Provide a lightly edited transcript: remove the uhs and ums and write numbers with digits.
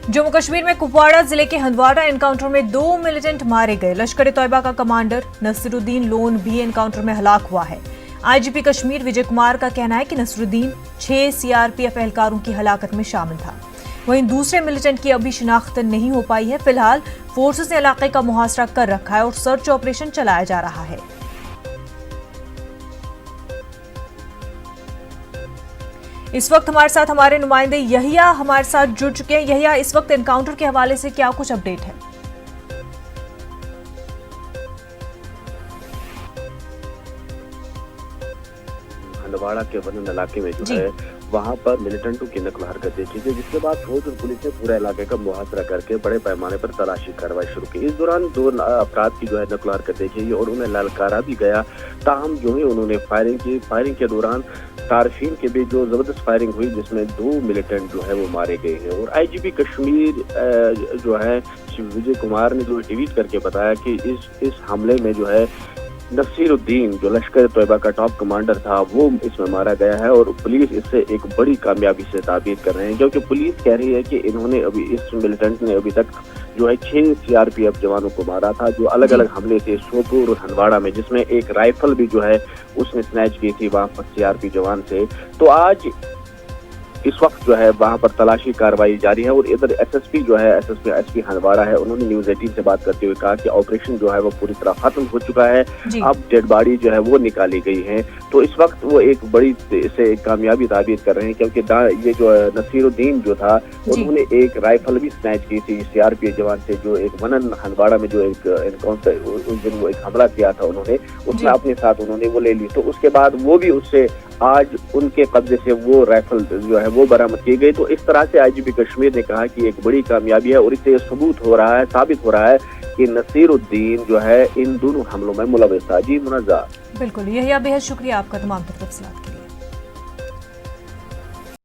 जम्मू कश्मीर में कुपवाड़ा जिले के हंदवाड़ा एनकाउंटर में 2 मिलिटेंट मारे गए। लश्कर ए तैयबा का कमांडर नसीरुद्दीन लोन भी एनकाउंटर में हलाक हुआ है। आईजीपी कश्मीर विजय कुमार का कहना है कि नसीरुद्दीन 6 सीआरपीएफ एहलकारों की हलाकत में शामिल था। वहीं दूसरे मिलिटेंट की अभी शिनाख्त नहीं हो पाई है। फिलहाल फोर्सेस ने इलाके का मुहासरा कर रखा है और सर्च ऑपरेशन चलाया जा रहा है। इस वक्त हमारे साथ हमारे नुमाइंदे यहिया हमारे साथ जुड़ चुके हैं। यहिया, इस वक्त एनकाउंटर के हवाले से क्या कुछ अपडेट है? हंदवाड़ा के वनन इलाके में जो है वहां पर मिलिटेंटों की नकल हरकत देखी गई, जिसके बाद फौज और पुलिस ने पूरे इलाके का मुहासरा करके बड़े पैमाने पर तलाशी कार्रवाई शुरू की। इस दौरान 2 अफराद की जो है नकल हरकत देखी गई और उन्हें ललकारा भी गया। ताहम जो है उन्होंने फायरिंग की। फायरिंग के दौरान तारफीन के बीच जो जबरदस्त फायरिंग हुई, जिसमें 2 मिलिटेंट जो है वो मारे गए हैं। और आईजीपी कश्मीर जो है विजय कुमार ने जो ट्वीट करके बताया कि इस हमले में जो है नसीरुद्दीन जो लश्कर तैयबा का टॉप कमांडर था वो इसमें मारा गया है और पुलिस इससे एक बड़ी कामयाबी से ताबीर कर रहे हैं, क्योंकि पुलिस कह रही है कि इन्होंने अभी इस मिलिटेंट ने अभी तक जो है 6 सीआरपीएफ जवानों को मारा था, जो अलग अलग हमले थे सोपोर और हंदवाड़ा में, जिसमें एक राइफल भी जो है उसने स्नैच की थी वहां पर सीआरपी जवान से। तो आज इस वक्त जो है वहां पर तलाशी कार्रवाई जारी है। और इधर एसएसपी जो है एसपी हंदवाड़ा है, उन्होंने न्यूज़ 18 से बात करते हुए कहा कि ऑपरेशन जो है वो पूरी तरह खत्म हो चुका है। अब डेड बॉडी जो है वो निकाली गई है। तो इस वक्त वो एक बड़ी से कामयाबी ताबीर कर रहे हैं, क्योंकि ये जो नसीरुद्दीन जो था उन्होंने एक राइफल भी स्नैच की थी सीआरपीएफ जवान से, जो एक वनन हंदवाड़ा में जो एक एनकाउंटर उस दिन वो एक हमला किया था उन्होंने, उसमें अपने साथ उन्होंने वो ले ली। तो उसके बाद वो भी उससे आज उनके कब्जे से वो राइफल जो है वो बरामद की गई। तो इस तरह से आईजीपी कश्मीर ने कहा कि एक बड़ी कामयाबी है और इससे साबित हो रहा है कि नसीरुद्दीन जो है इन दोनों हमलों में मुलव्वस था। जी मुनज़्ज़ा। बिल्कुल, यहिया बेहद शुक्रिया आपका तमाम तफसीलात के लिए।